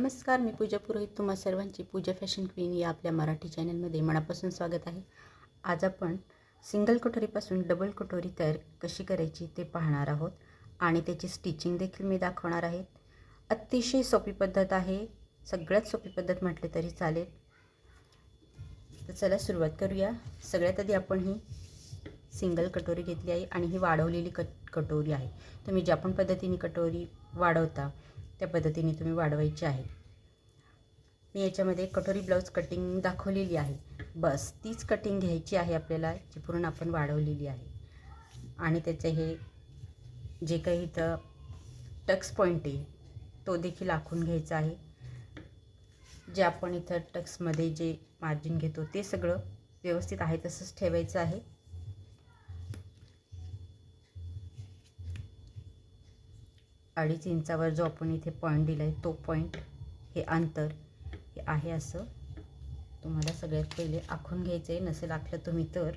नमस्कार, मी पूजा पुरोहित. तुम्हा सर्वांची पूजा फॅशन क्वीन या आपल्या मराठी चॅनलमध्ये मनापासून स्वागत आहे. आज आपण सिंगल कटोरीपासून डबल कटोरी तयार कशी करायची ते पाहणार आहोत आणि त्याची स्टिचिंग देखील मी दाखवणार आहे. अतिशय सोपी पद्धत आहे, सगळ्यात सोपी पद्धत म्हटले तरी चालेल. तर चला सुरुवात करूया. सगळ्यात आधी आपण ही सिंगल कटोरी घेतली आहे आणि ही वाढवलेली कटोरी आहे. तुम्ही ज्या पण पद्धतीने कटोरी वाढवता त्या पद्धतीने तुम्ही वाढवायची आहे. मी याच्यामध्ये कटोरी ब्लाउज कटिंग दाखवलेली आहे, बस तीच कटिंग घ्यायची आहे आपल्याला, जी पूर्ण आपण वाढवलेली आहे. आणि त्याचे हे जे काही इथं टक्स पॉईंट आहे तो देखील आखून घ्यायचा आहे. जे आपण इथं टक्समध्ये जे मार्जिन घेतो ते सगळं व्यवस्थित आहे तसंच ठेवायचं आहे. अडीच इंचावर जो आपण इथे पॉईंट दिला आहे तो पॉईंट, हे अंतर हे आहे असं तुम्हाला सगळ्यात पहिले आखून घ्यायचं आहे. नसेल आखलं तुम्ही तर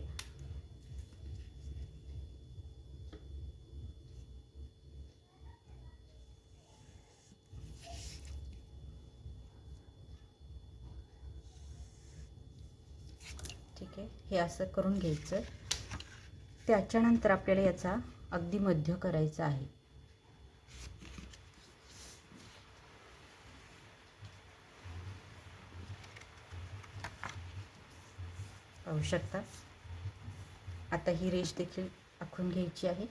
ठीक आहे. हे असं करून घ्यायचं. त्याच्यानंतर आपल्याला याचा अगदी मध्य करायचा आहे. पाहू शकता. आता ही रेष देखील आखून घ्यायची आहे.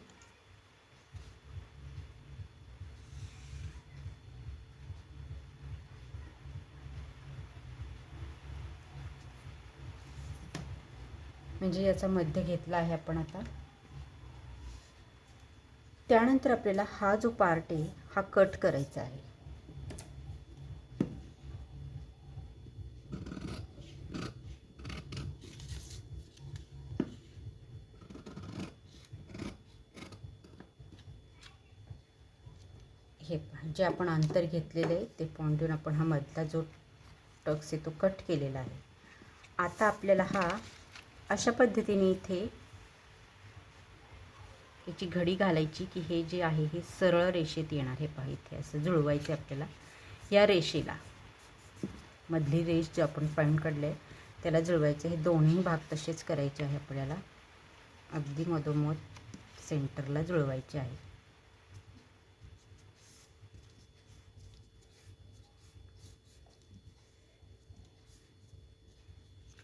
म्हणजे याचा मध्य घेतला आहे आपण आता. त्यानंतर आपल्याला हा जो पार्ट आहे हा कट करायचा आहे. हे जे आपण अंतर घेतलेलं आहे ते पॉईंट देऊन आपण हा मधला जो टक्स आहे तो कट केलेला आहे. आता आपल्याला हा अशा पद्धतीने इथे याची घडी घालायची की हे जे आहे हे सरळ रेषेत येणार. हे पहा, इथे असं जुळवायचं आपल्याला. या रेषेला मधली रेष जी आपण पॉईंट काढले त्याला जुळवायचं. हे दोन्ही भाग तसेच करायचे आहे आपल्याला. अगदी मधोमध सेंटरला जुळवायचे आहे.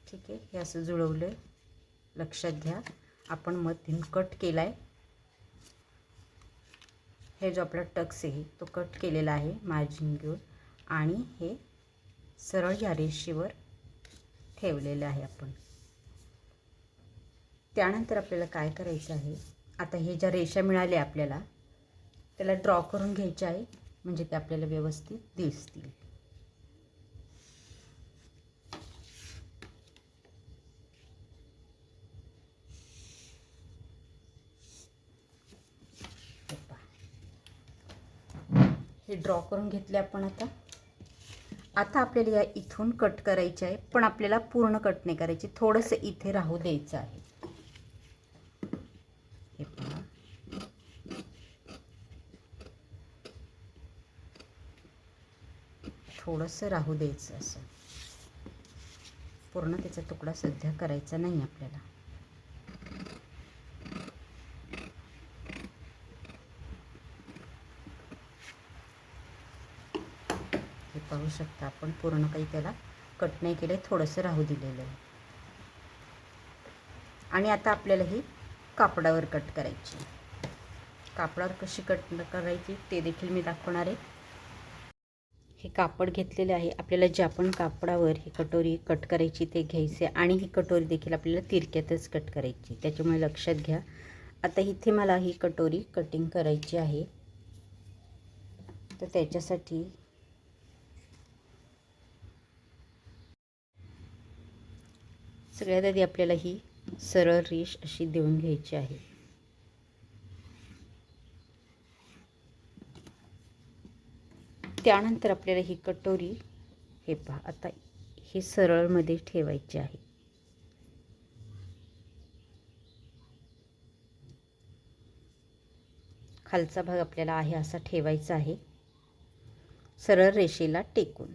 ठीक आहे. हे असं जुळवलं. लक्षात घ्या, आपण मधून कट केला आहे. हे जो आपला टक्स आहे तो कट केलेला आहे मार्जिन घेऊन आणि हे सरळ या रेषेवर ठेवलेलं आहे आपण. त्यानंतर आपल्याला काय करायचं आहे, आता हे ज्या रेषा मिळाल्या आपल्याला त्याला ड्रॉ करून घ्यायच्या आहे, म्हणजे ते आपल्याला व्यवस्थित दिसतील. हे ड्रॉ करून घेतले आपण. आता आपल्याला या इथून कट करायचे आहे, पण आपल्याला पूर्ण कट नाही करायचे, थोडंसं इथे राहू द्यायचं आहे. हे पहा, थोडंसं राहू द्यायचं. असं पूर्ण त्याचा तुकडा सध्या करायचा नाही आपल्याला. हे पाहू शकता आपण पूर्ण काही त्याला कट नाही केलं, थोडंसं राहू दिलेलं आहे. आणि आता आपल्याला ही कापडावर कट करायची. कापडावर कशी कट करायची ते देखील मी दाखवणार आहे. हे कापड घेतलेले आहे. आपल्याला ज्या पण कापडावर ही कटोरी कट करायची ते घ्यायचे आणि ही कटोरी देखील आपल्याला तिरक्यातच कट करायची, त्याच्यामुळे लक्षात घ्या. आता इथे मला ही कटोरी कटिंग करायची आहे, तर त्याच्यासाठी सगळ्यात आधी आपल्याला ही सरळ रेष अशी देऊन घ्यायची आहे. त्यानंतर आपल्याला ही कटोरी, हे पहा, आता हे सरळमध्ये ठेवायची आहे. खालचा भाग आपल्याला आहे असा ठेवायचा आहे. सरळ रेषेला टेकून.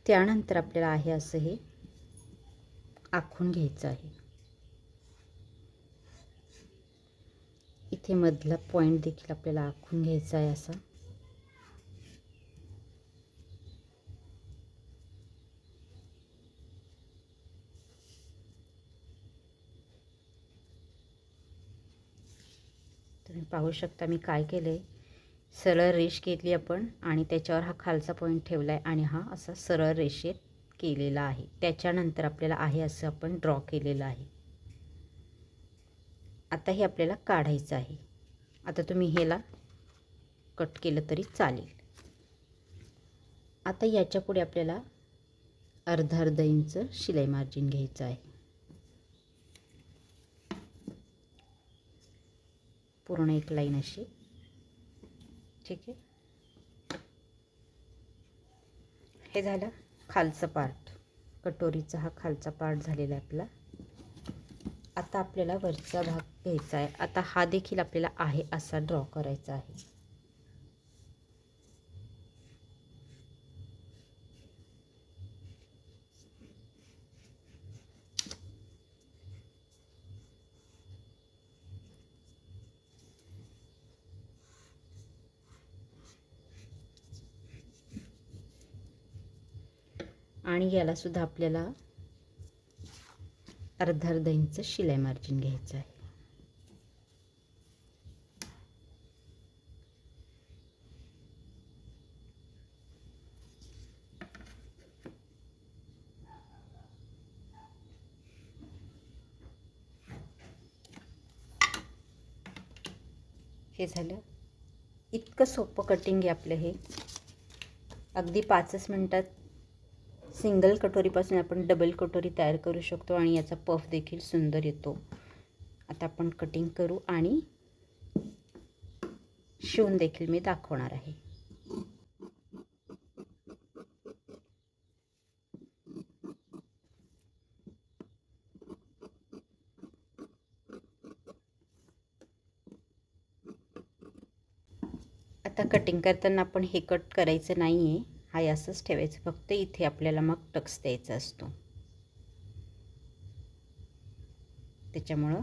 त्यानंतर आपल्याला आहे असं हे आखून घ्यायचं आहे. इथे मधला पॉइंट देखील आपल्याला आखून घ्यायचा आहे असा. तुम्ही पाहू शकता मी काय केलंय, सरळ रेष घेतली आपण आणि त्याच्यावर हा खालचा पॉइंट ठेवलाय आणि हा असा सरळ रेषेत केलेला आहे. त्याच्यानंतर आपल्याला आहे असं आपण ड्रॉ केलेलं आहे. आता हे आपल्याला काढायचं आहे. आता तुम्ही ह्याला कट केलं तरी चालेल. आता याच्या पुढे आपल्याला अर्धा इंच शिलाई मार्जिन घ्यायचं आहे. पूर्ण एक लाईन अशी. ठीक आहे. हे झालं खालचं पार्ट. कटोरीचा हा खालचा पार्ट झालेला आहे आपला. आता आपल्याला वरचा भाग घ्यायचा आहे. आता हा देखील आपल्याला आहे असा ड्रॉ करायचा आहे. आणि याला सुद्धा आपल्याला अर्धा इंच शिलाई मार्जिन घ्यायचं आहे. हे झालं. इतकं सोपं कटिंग आहे आपलं हे. अगदी 5च मिनिटात सिंगल कटोरीपासून आपण डबल कटोरी तयार करू शकतो आणि याचा पफ देखील सुंदर येतो. आता आपण कटिंग करू आणि शिवून देखील मी दाखवणार आहे. आता कटिंग करताना आपण हे कट करायचं नाही आहे, हा असंच ठेवायचं. फक्त इथे आपल्याला मग टक्स द्यायचा असतो. त्याच्यामुळं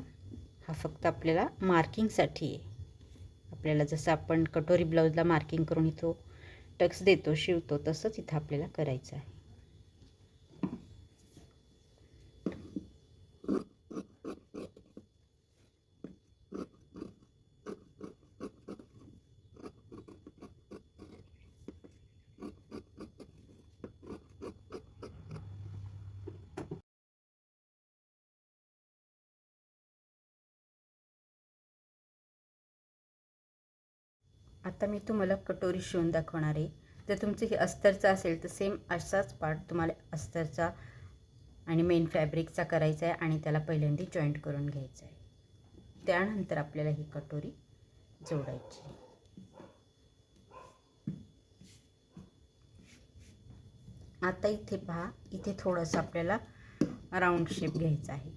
हा फक्त आपल्याला मार्किंगसाठी आहे. आपल्याला जसं आपण कटोरी ब्लाऊजला मार्किंग करून इथं टक्स देतो, शिवतो, तसंच इथं आपल्याला करायचं आहे. आता मी तुम्हाला कटोरी शिवून दाखवणार आहे. जर तुमचं हे अस्तरचा असेल तर सेम असाच पार्ट तुम्हाला अस्तरचा आणि मेन फॅब्रिकचा करायचा आहे आणि त्याला पहिल्यांदा जॉईंट करून घ्यायचं आहे. त्यानंतर आपल्याला ही कटोरी जोडायची. आता इथे पहा, इथे थोडंसं आपल्याला राऊंड शेप घ्यायचा आहे.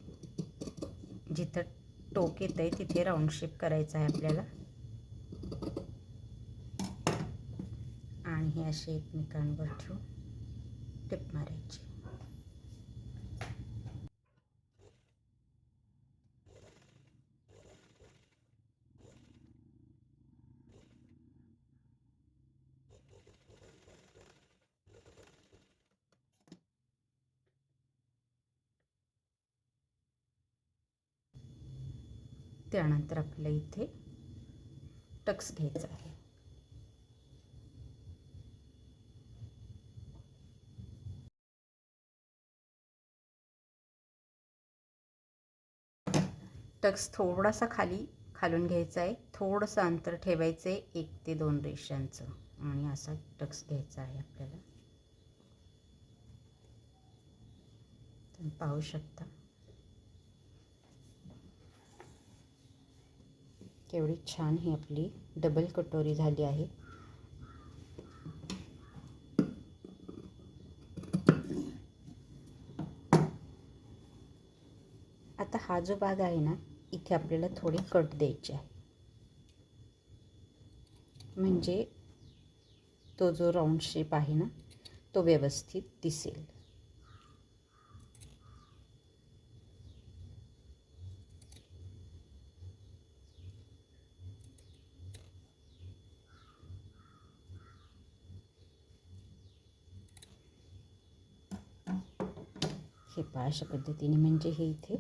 जिथं टोक येत आहे तिथे राऊंड शेप करायचा आहे आपल्याला. आणि हे असे एकमेकांवर ठेवून टिप मारायची. त्यानंतर आपल्याला इथे टक्स घ्यायचा आहे. टक्स थोडासा खालून घ्यायचा आहे. थोडंसं अंतर ठेवायचं आहे 1 ते 2 रेषांचं आणि असा टक्स घ्यायचा आहे आपल्याला. तुम्ही पाहू शकता केवढी छान ही आपली डबल कटोरी झाली आहे. आता हा जो भाग आहे ना, इथे आपल्याला थोडी कट द्यायची आहे. म्हणजे तो जो राऊंड शेप आहे ना तो व्यवस्थित दिसेल. हे पहा अशा पद्धतीने, म्हणजे हे इथे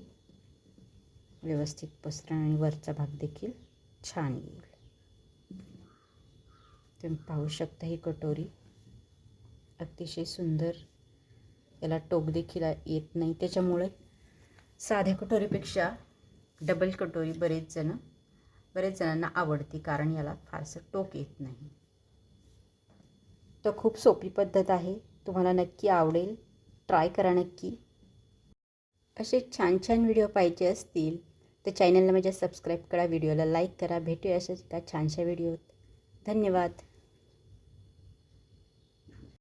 व्यवस्थित पसरण आणि वरचा भाग देखील छान येईल. तुम्ही पाहू शकता ही कटोरी अतिशय सुंदर, याला टोक देखील येत नाही. त्याच्यामुळे साध्या कटोरीपेक्षा डबल कटोरी बरेच जणांना आवडते, कारण याला फारसं टोक येत नाही. तर खूप सोपी पद्धत आहे, तुम्हाला नक्की आवडेल, ट्राय करा नक्की. असे छान छान व्हिडिओ पाहिजे असतील तर चॅनलला माझ्या सबस्क्राईब करा, व्हिडिओला लाईक करा. भेटूया अशाच एका छानशा व्हिडिओत. धन्यवाद.